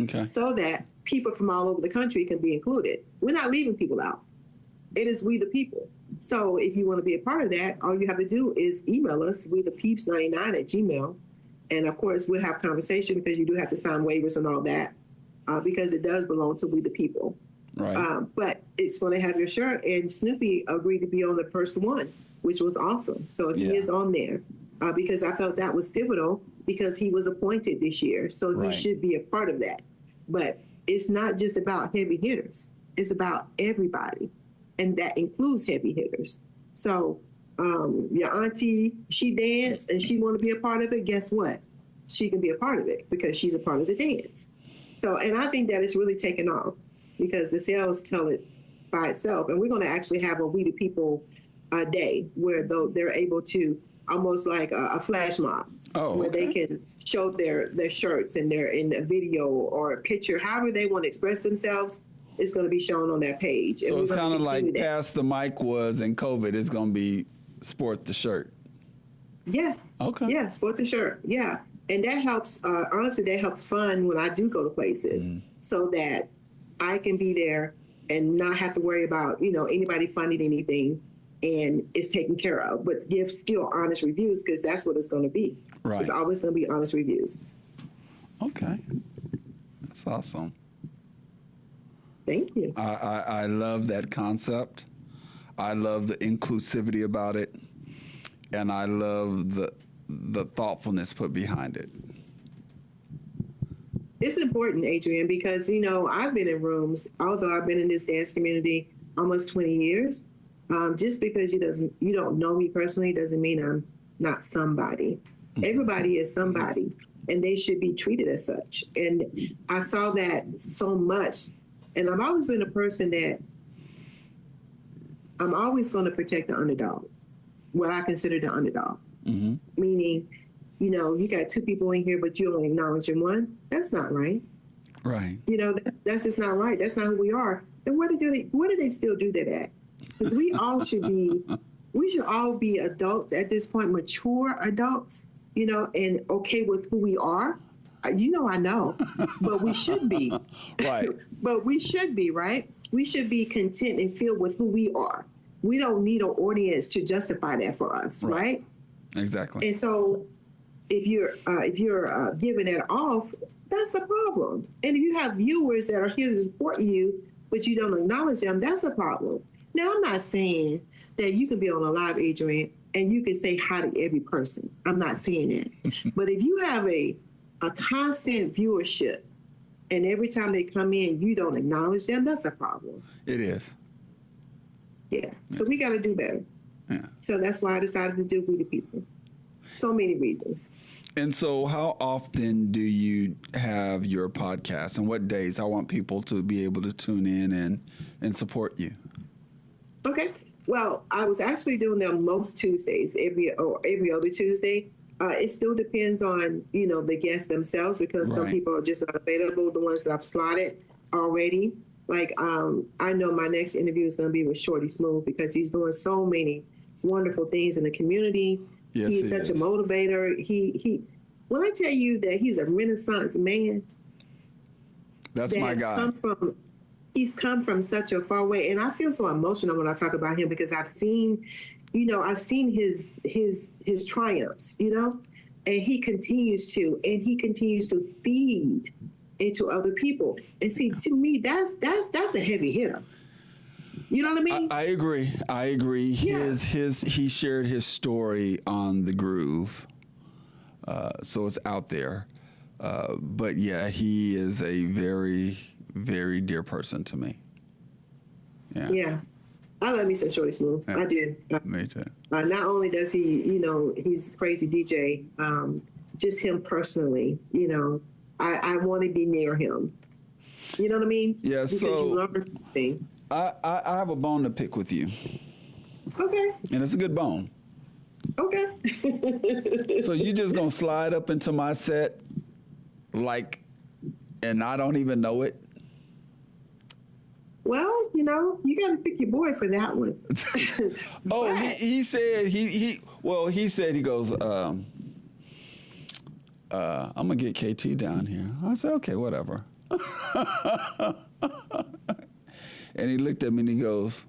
Okay. So that people from all over the country can be included. We're not leaving people out. It is We the People. So if you want to be a part of that, all you have to do is email us, wethepeeps99@gmail.com. And of course, we'll have conversation, because you do have to sign waivers and all that, because it does belong to We the People. Right. But it's going to have your shirt, and Snoopy agreed to be on the first one, which was awesome. So he is on there, because I felt that was pivotal, because he was appointed this year. So he should be a part of that. But it's not just about heavy hitters. It's about everybody. And that includes heavy hitters. So your auntie, she danced and she want to be a part of it. Guess what? She can be a part of it, because she's a part of the dance. So, and I think that it's really taken off, because the sales tell it by itself. And we're going to actually have a We the People day, where they're able to, almost like a flash mob, where they can show their shirts, and they're in a video or a picture, however they want to express themselves. It's going to be shown on that page. So it's kind of like Pass the Mic was in COVID. It's going to be Sport the Shirt. Yeah. Okay. Yeah, Sport the Shirt. Yeah. And that helps, honestly, that helps fund when I do go to places, so that I can be there and not have to worry about, anybody funding anything, and it's taken care of, but give still honest reviews, because that's what it's going to be. Right. It's always going to be honest reviews. Okay. That's awesome. Thank you. I love that concept. I love the inclusivity about it, and I love the thoughtfulness put behind it. It's important, Adrian, because, I've been in rooms, although I've been in this dance community almost 20 years, just because you don't know me personally doesn't mean I'm not somebody. Everybody is somebody, and they should be treated as such. And I saw that so much. And I've always been a person that I'm always going to protect the underdog, what I consider the underdog. Meaning, you got 2 people in here, but you only acknowledging one. That's not right. Right. You know, that's just not right. That's not who we are. And where do they still do that at? Because we should all be adults at this point, mature adults, you know, and okay with who we are. You know, I know, but we should be. Right. But we should be, right? We should be content and filled with who we are. We don't need an audience to justify that for us, right? Exactly. And so if you're giving it off, that's a problem. And if you have viewers that are here to support you, but you don't acknowledge them, that's a problem. Now, I'm not saying that you can be on a live, Adrian, and you can say hi to every person. I'm not saying that. But if you have a constant viewership and every time they come in, you don't acknowledge them, that's a problem. It is. Yeah. So we got to do better. Yeah. So that's why I decided to do We the People. So many reasons. And so how often do you have your podcast, and what days? I want people to be able to tune in and support you. Okay. Well, I was actually doing them most Tuesdays, every other Tuesday. It still depends on, you know, the guests themselves, because some people are just not available, the ones that I've slotted already. Like, I know my next interview is going to be with Shorty Smooth, because he's doing so many wonderful things in the community. Yes, he's such a motivator. He when I tell you that he's a Renaissance man, that's my guy. He's come from such a far way, and I feel so emotional when I talk about him, because I've seen his triumphs, you know, and he continues to feed into other people. And see, to me, that's a heavy hitter. You know what I mean? I agree. Yeah. He shared his story on The Groove, so it's out there. But yeah, he is a very, very dear person to me. Yeah. Yeah. I love me some Shorty Smooth. Yeah. I do. Me too. Not only does he, you know, he's a crazy DJ, just him personally, you know, I want to be near him. You know what I mean? Yeah, because so you learn something. I have a bone to pick with you. Okay. And it's a good bone. Okay. So you just gonna slide up into my set and I don't even know it? Well, you know, you got to pick your boy for that one. Oh, he said he said, he goes, I'm gonna get KT down here. I said, okay, whatever. And he looked at me and he goes,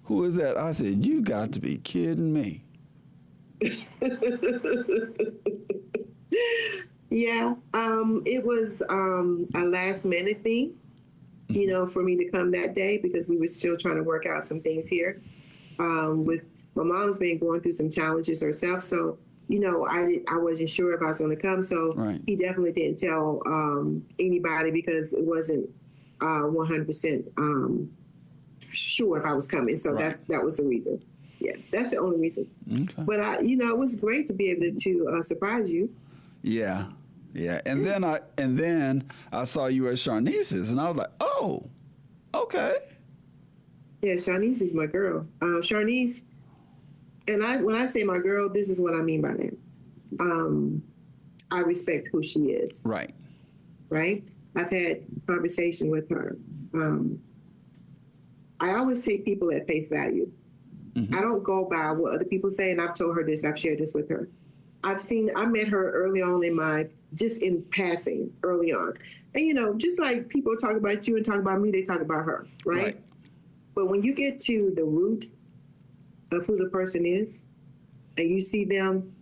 who is that? I said, you got to be kidding me. Yeah, it was a last minute thing, you know, for me to come that day, because we were still trying to work out some things here. With my mom's been going through some challenges herself, so you know, I wasn't sure if I was going to come. So he definitely didn't tell anybody, because it wasn't 100% sure if I was coming. So that was the reason. Yeah, that's the only reason. Okay. But you know, it was great to be able to surprise you. Yeah. Yeah. And then I saw you at Sharnice's, and I was like, oh, okay. Yeah, Sharnice is my girl. Sharnice, and when I say my girl, this is what I mean by that. I respect who she is. Right. Right? I've had conversation with her. I always take people at face value. Mm-hmm. I don't go by what other people say, and I've told her this, I've shared this with her. I met her early on just in passing, early on. And, you know, just like people talk about you and talk about me, they talk about her, right? But when you get to the root of who the person is, and you see them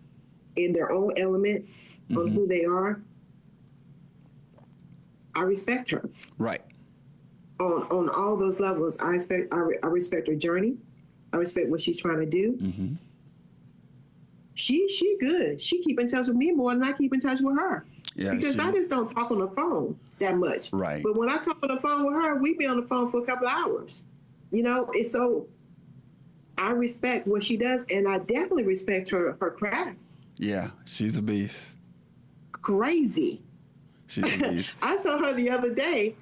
in their own element on who they are, I respect her. Right. On all those levels, I respect her journey. I respect what she's trying to do. Mm-hmm. She good. She keep in touch with me more than I keep in touch with her. Yeah, because I just don't talk on the phone that much. Right. But when I talk on the phone with her, we be on the phone for a couple of hours. You know, it's so I respect what she does, and I definitely respect her craft. Yeah, she's a beast. Crazy. She's a beast. I saw her the other day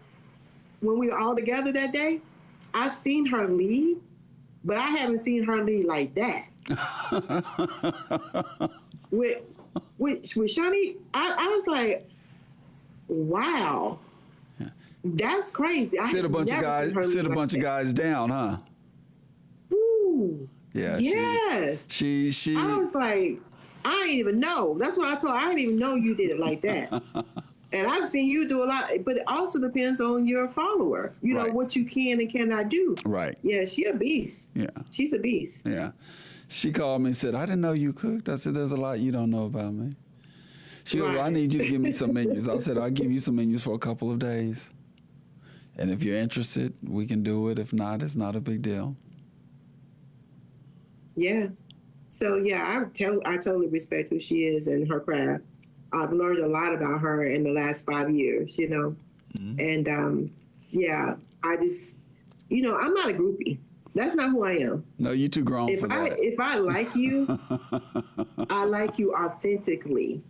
when we were all together that day. I've seen her lead, but I haven't seen her lead like that. with Shani, I was like, wow. That's crazy. Sit a bunch of guys down, huh? Ooh. Yeah. Yes. She. I was like, I didn't even know. That's what I told her. I didn't even know you did it like that. And I've seen you do a lot, but it also depends on your follower. You know, what you can and cannot do. Right. Yeah, she a beast. Yeah. She's a beast. Yeah. She called me and said, I didn't know you cooked. I said, there's a lot you don't know about me. She goes, well, I need you to give me some menus. I said, I'll give you some menus for a couple of days. And if you're interested, we can do it. If not, it's not a big deal. Yeah. So, yeah, I totally respect who she is and her craft. I've learned a lot about her in the last 5 years, you know. Mm-hmm. And, yeah, I just, you know, I'm not a groupie. That's not who I am. No, you too grown for that. If I like you, I like you authentically.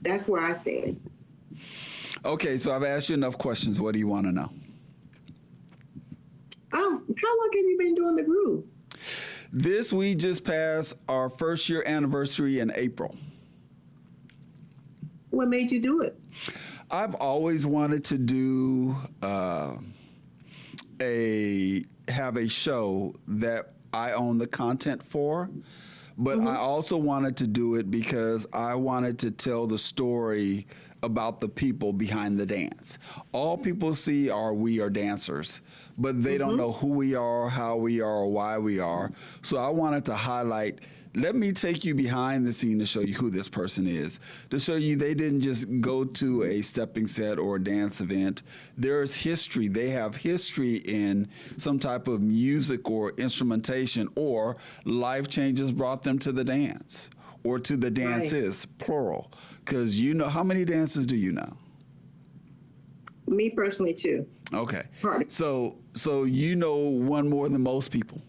That's where I stand. Okay, so I've asked you enough questions. What do you want to know? How long have you been doing the groove? We just passed our first year anniversary in April. What made you do it? I've always wanted to do have a show that I own the content for, but I also wanted to do it because I wanted to tell the story about the people behind the dance. All people see are we are dancers, but they don't know who we are, how we are, or why we are. So I wanted to highlight, let me take you behind the scene to show you who this person is, to show you they didn't just go to a stepping set or a dance event. There's history. They have history in some type of music or instrumentation, or life changes brought them to the dance or to the dances, plural. Because you know, how many dances do you know? Me personally, 2. Okay. So you know one more than most people.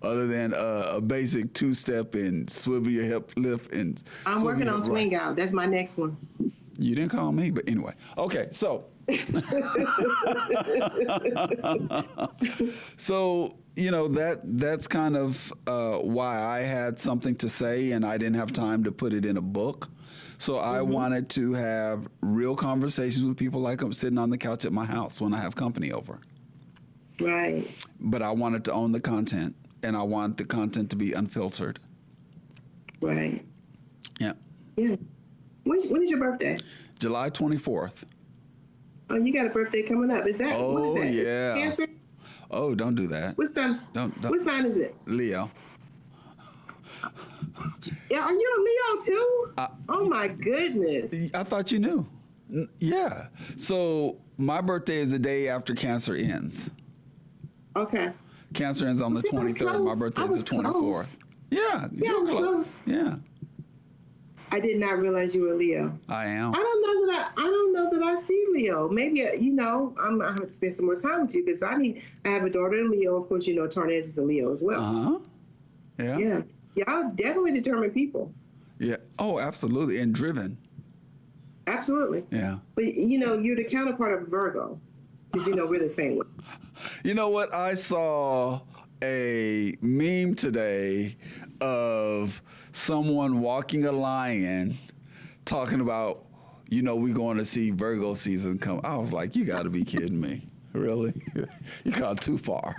Other than a basic 2-step and swivel your hip lift and I'm working on swing out. That's my next one. You didn't call me, but anyway. Okay, so so you know that's kind of why I had something to say and I didn't have time to put it in a book. So I wanted to have real conversations with people like I'm sitting on the couch at my house when I have company over. Right. But I wanted to own the content, and I want the content to be unfiltered. Right. Yeah. Yeah. When is your birthday? July 24th. Oh, you got a birthday coming up. Is that? Oh, what is that? yeah. Cancer? Oh, don't do that. What sign? Don't. What sign is it? Leo. Yeah, are you a Leo too? Oh my goodness. I thought you knew. Yeah. So my birthday is the day after Cancer ends. Okay. Cancer ends on the 23rd. My birthday is the 24th. Close. Yeah. Yeah, I was close. Yeah. I did not realize you were Leo. I am. I don't know that I see Leo. Maybe you know I have to spend some more time with you because I have a daughter in Leo. Of course, you know Tarnez is a Leo as well. Yeah. Yeah. Y'all definitely determined people. Yeah. Oh, absolutely, and driven. Absolutely. Yeah. But you know you're the counterpart of Virgo because you know we're the same way. You know what? I saw a meme today of someone walking a lion talking about, you know, we're going to see Virgo season come. I was like, you got to be kidding me. Really? You got too far.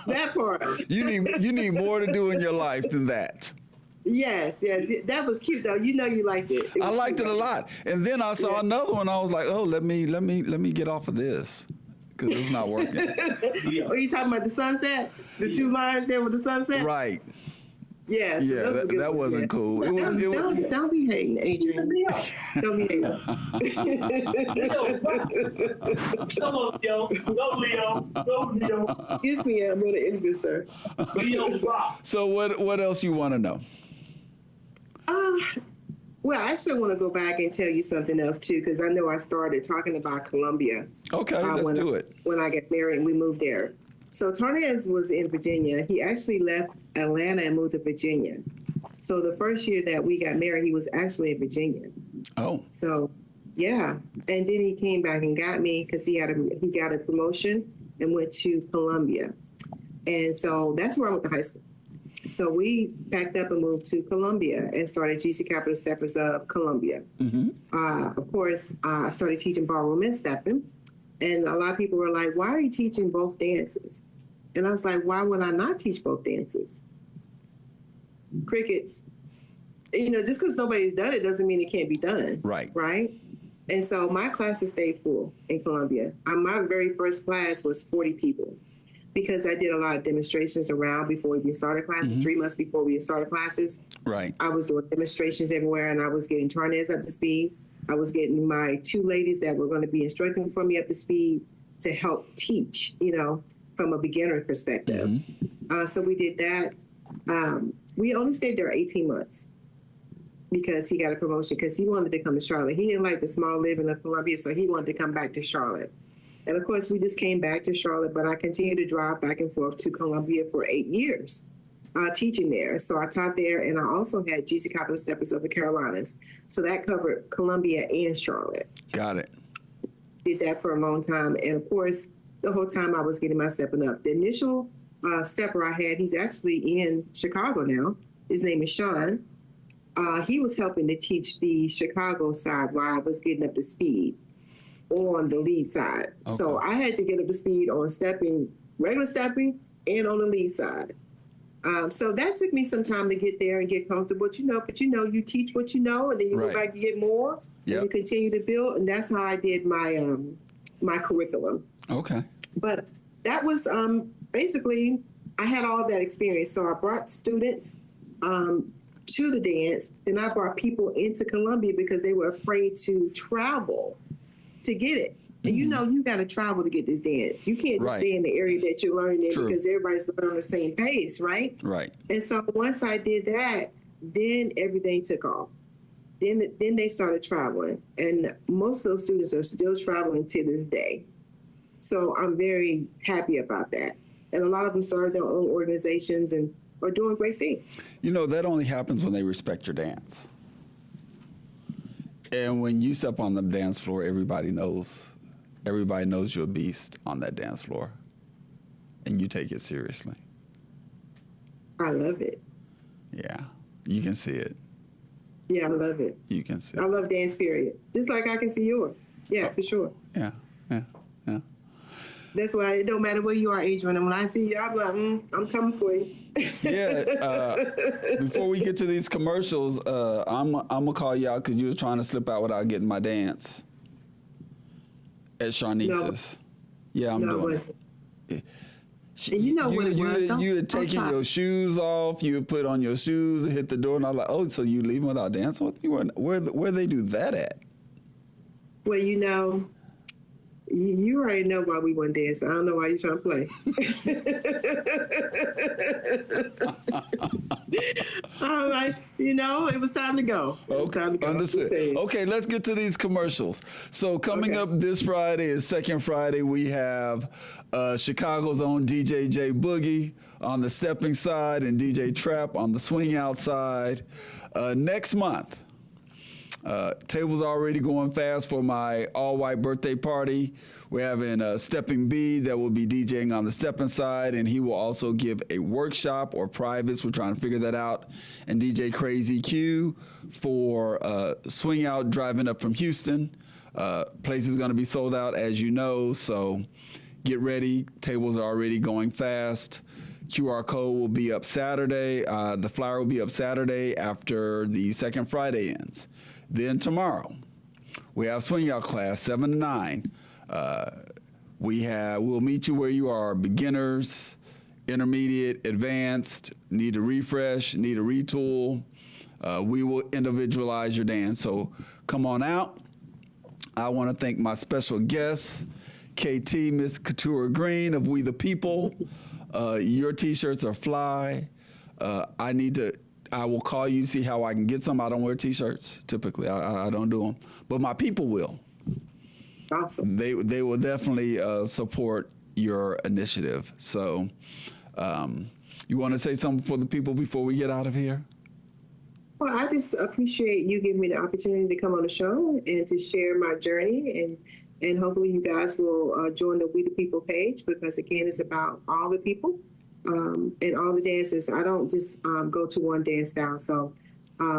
That part. You need more to do in your life than that. Yes. That was cute though. You know you liked it. I liked it a lot. And then I saw another one. I was like, oh, let me get off of this. Because it's not working. Are you talking about the sunset? The 2 lines there with the sunset? Right. Yeah. So Yeah, that wasn't cool. Don't be hating, Adrian. Don't be hating. Come on, Leo. Go, Leo. Go, Leo. Excuse me, I'm going to interview, sir. Leo rock. So what else you want to know? Well, I actually want to go back and tell you something else, too, because I know I started talking about Colombia. Okay, let's do it. When I got married and we moved there. So Tarnez was in Virginia. He actually left Atlanta and moved to Virginia. So the first year that we got married, he was actually in Virginia. Oh. So, yeah. And then he came back and got me because he got a promotion and went to Columbia. And so that's where I went to high school. So we packed up and moved to Columbia and started GC Capital Steppers of Columbia. Of course, I started teaching ballroom and stepping. And a lot of people were like, why are you teaching both dances? And I was like, why would I not teach both dances? Crickets. You know, just because nobody's done it doesn't mean it can't be done. Right. Right? And so my classes stayed full in Columbia. My very first class was 40 people because I did a lot of demonstrations around before we even started classes, 3 months before we started classes. Right. I was doing demonstrations everywhere, and I was getting Tarnez up to speed. I was getting my 2 ladies that were going to be instructing for me up to speed to help teach, you know, from a beginner perspective. So we did that. We only stayed there 18 months because he got a promotion because he wanted to come to Charlotte. He didn't like the small living of Columbia, so he wanted to come back to Charlotte. And of course, we just came back to Charlotte, but I continued to drive back and forth to Columbia for 8 years, teaching there. So I taught there, and I also had GC Capital Steppers of the Carolinas. So that covered Columbia and Charlotte. Got it. Did that for a long time. And of course, the whole time I was getting my stepping up. The initial stepper I had, he's actually in Chicago now. His name is Sean. He was helping to teach the Chicago side while I was getting up to speed on the lead side. Okay. So I had to get up to speed on stepping, regular stepping, and on the lead side. So that took me some time to get there and get comfortable. But you teach what you know, and then you go back and get more, and you continue to build. And that's how I did my my curriculum. Okay. But that was basically, I had all that experience. So I brought students to the dance. Then I brought people into Columbia because they were afraid to travel to get it. And you know, you got to travel to get this dance. You can't just stay in the area that you're learning in because everybody's learning on the same pace, right? Right. And so once I did that, then everything took off. Then they started traveling. And most of those students are still traveling to this day. So I'm very happy about that. And a lot of them started their own organizations and are doing great things. You know, that only happens when they respect your dance. And when you step on the dance floor, everybody knows you're a beast on that dance floor. And you take it seriously. I love it. Yeah, you can see it. Yeah, I love it. You can see it. I love dance, period. Just like I can see yours. Yeah, for sure. Yeah. That's why it don't matter where you are, Adrian. And when I see you, I'm like, I'm coming for you. Before we get to these commercials, I'm gonna call you out because you was trying to slip out without getting my dance at Sharnice's. No. Yeah, I'm doing it. You know what it was. You had taken your shoes off. You had put on your shoes and hit the door, and I was like, oh, so you leaving without dancing with me? Where they do that at? Well, you know. You already know why we wouldn't dance. I don't know why you're trying to play. All right. You know, it was time to go. Understood. Okay, let's get to these commercials. So coming up this Friday is Second Friday. We have Chicago's own DJ J Boogie on the stepping side and DJ Trap on the swing outside. Next month, tables already going fast for my all-white birthday party. We're having Stepping B that will be DJing on the stepping side, and he will also give a workshop or privates. We're trying to figure that out. And DJ Crazy Q for swing out driving up from Houston. Place is going to be sold out, as you know, so get ready. Tables are already going fast. QR code will be up Saturday. The flyer will be up Saturday after the Second Friday ends. Then tomorrow, we have swing out class 7 to 9. We'll meet you where you are: beginners, intermediate, advanced, need a refresh, need a retool. We will individualize your dance. So come on out. I want to thank my special guest, KT, Miss Katura Greene of We the People. Your T-shirts are fly. I will call you, see how I can get some. I don't wear T-shirts typically. I don't do them, but my people will. Awesome. They will definitely support your initiative. So, you want to say something for the people before we get out of here? Well, I just appreciate you giving me the opportunity to come on the show and to share my journey, and hopefully you guys will join the We the People page, because again, it's about all the people and all the dances. I don't just go to one dance style. So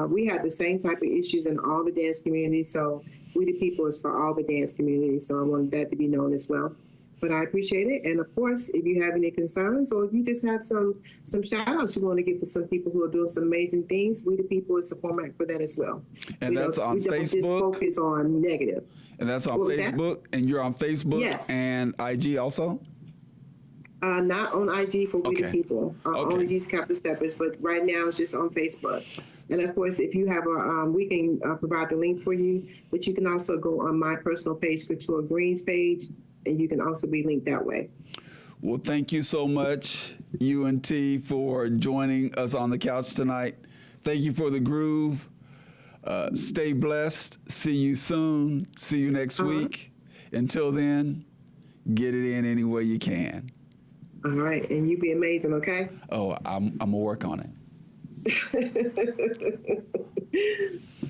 we have the same type of issues in all the dance communities. So We the People is for all the dance communities. So I wanted that to be known as well. But I appreciate it. And of course, if you have any concerns or if you just have some shout outs you want to give to some people who are doing some amazing things, We the People is the format for that as well. And that's on Facebook? We don't just focus on negative. And that's on Facebook? And you're on Facebook yes. and IG also? Not on IG for We the People. Only Jesus Capital Steppers, but right now it's just on Facebook. And of course, if you have we can provide the link for you, but you can also go on my personal page, Katura Greene's page, and you can also be linked that way. Well, thank you so much, UNT, for joining us on the couch tonight. Thank you for the groove. Stay blessed. See you soon. See you next week. Until then, get it in any way you can. All right, and you be amazing, okay? Oh, I'm gonna work on it.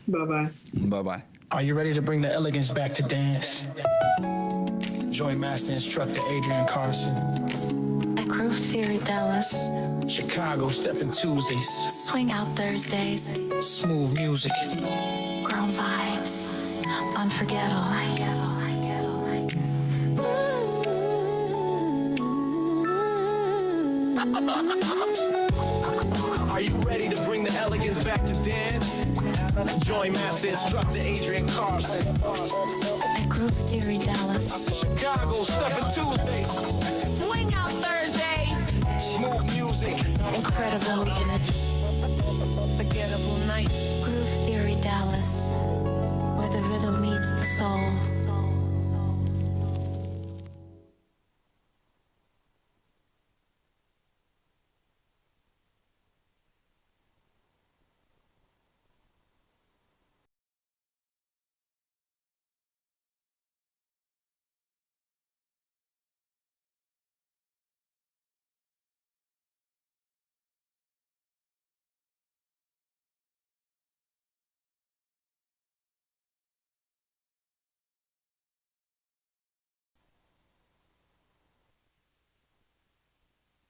Bye-bye. Bye-bye. Are you ready to bring the elegance back to dance? Join Master Instructor Adrian Carson. At Groove Theory Dallas. Chicago Steppin' Tuesdays. Swing Out Thursdays. Smooth music. Grown vibes. Unforgettable. Are you ready to bring the elegance back to dance? Join Master Instructor Adrian Carson. At Groove Theory Dallas. Chicago Steppin' Tuesdays. Swing Out Thursdays. Smooth music. Incredible music. Forgettable nights. Groove Theory Dallas. Where the rhythm meets the soul.